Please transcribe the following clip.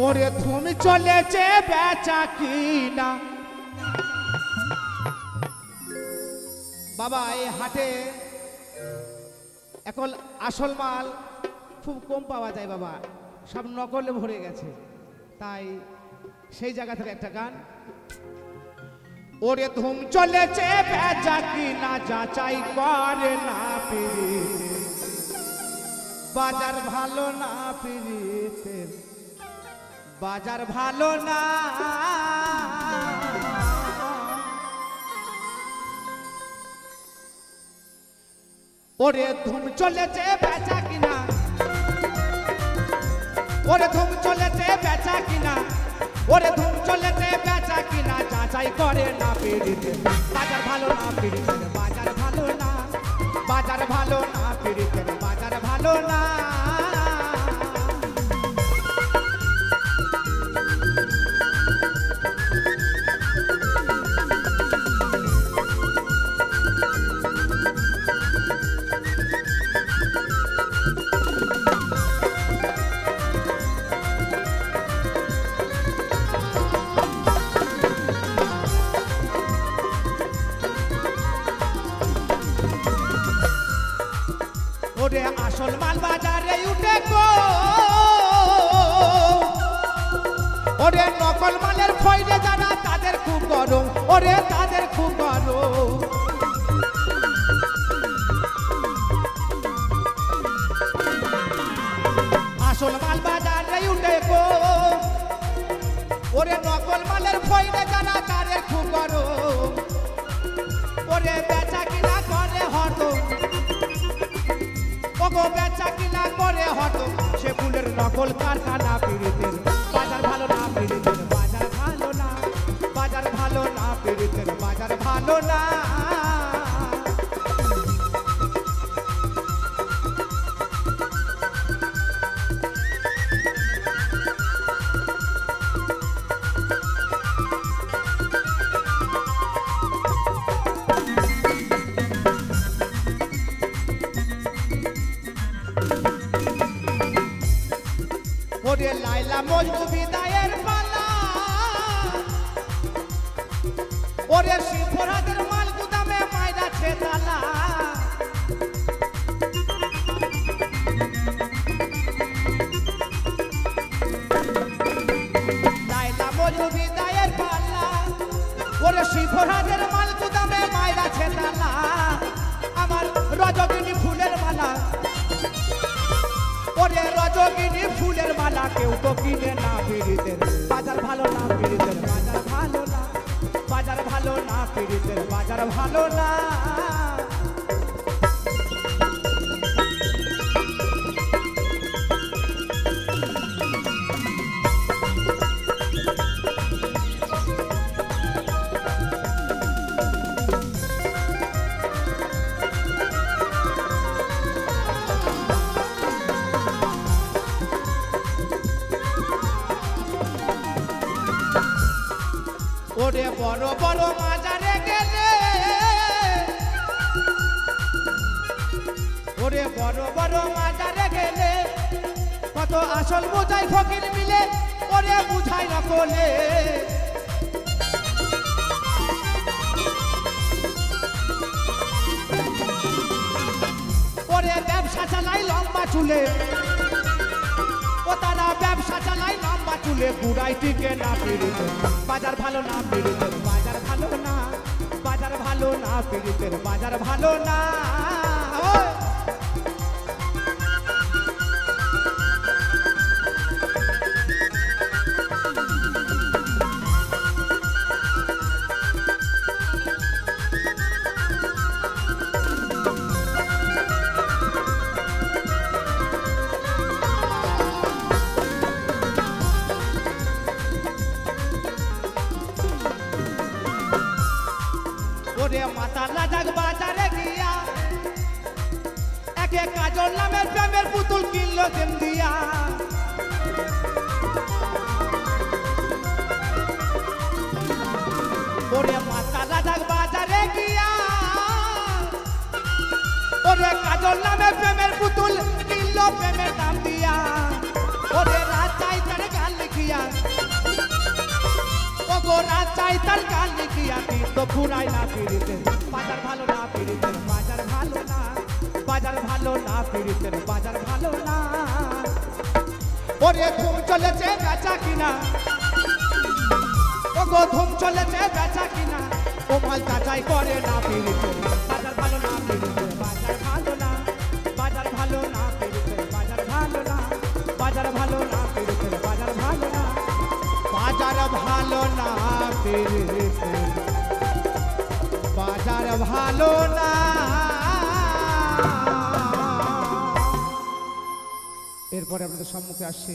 ওরে তুমি চলেছে বেচা কিনা। বাবা এই হাটে এখন আসল মাল খুব কম পাওয়া যায় বাবা, সব নকলে ভরে গেছে, তাই সেই জায়গা থেকে একটা গান। ওরে ধুম চলেছে বেচা কিনা, যাচাই করে না পিরিতে, বাজার ভালো না পিরিতে, বাজার ভালো না। ওরে ধুম চলেছে বেচা কিনা, ওরে ধুম চলেছে বেচা কিনা, ওরে ধুম চলেছে বেচা কিনা, যাচাই করে না পিরিতে, বাজার ভালো না পিরিতে, বাজার ভালো না, বাজার ভালো না পিরিতে, বাজার ভালো না। ওরে আসল মাল বাজারে উঠে গো, ওরে নকল মালের খইরে যারা তাদের খুব গরম, ওরে তাদের খুব গরম। আসল মাল বাজারে উঠে গো, ওরে নকল মালের খইরে যারা তাদের খুব গরম, ওরে বেচা কিনা করে হতো, ওগো বেচা কিনা করে হতো, সে ফুলের নকল কারখানা পিরিতের, বাজার ভালো না পিরিতের, বাজার ভালো না, বাজার ভালো না পিরিতের, বাজার ভালো না। ওরে লাইলা মজনু বিদায়ের পালা, ওরে শিবরাজের মাল গুদামে মাইরা ছেদালা, লাইলা মজনু বিদায়ের পালা, ওরে শিবরাজের মাল গুদামে মাইরা ছেদালা, আমার রজনী ফুলের মালা, ওরে রজনী ফুলের মালা কেউ তো কিনে না পিরিতের, বাজার ভালো না পিরিতের, বাজার ভালো না, বাজার ভালো না পিরিতের, বাজার ভালো না। ওরে বড় বড় মাজারে গেলে, ওরে বড় বড় মাজারে গেলে, কত আসল বোঝাই ফকির মিলে, ওরে বুঝাই না কোলে। ওরে ব্যবসা চালাই লম্বা চুলে, ও তারা ব্যবসা চালাই লম্বা চুলে, বুড়াই টিকে না পিরিতে, বাজার ভালো না পিরিতের, বাজার ভালো না, বাজার ভালো না পিরিতের, বাজার ভালো না। ওরে মাতার রাজাক বাজারে গিয়া, একে কাজল নামের প্রেমের পুতুল কিনলো দেন দিয়া, ওরে মাতার রাজাক বাজারে গিয়া, ওরে কাজল নামের প্রেমের পুতুল কিনলো প্রেমের দাম দিয়া, ওরে রাজাই তার গান লিখিয়া, তো ফুরাই না পিড়িতে বাজার ভালো না পিড়িতে বাজার ভালো না বাজার ভালো না পিড়িতে বাজার ভালো না ওরে ধুম চলেছে বেচা কিনা ও গো ধুম চলেছে বেচা কিনা ও মাল যাচাই করে না পিড়িতে বাজার ভালো না পিড়িতে বাজার ভালো না বাজার ভালো না পিড়িতে বাজার ভালো না বাজার ভালো না পিড়িতে বাজার ভালো না বাজার ভালো না পিড়িতে বাজার ভালো না। এরপরে আপনাদের সম্মুখে আসছে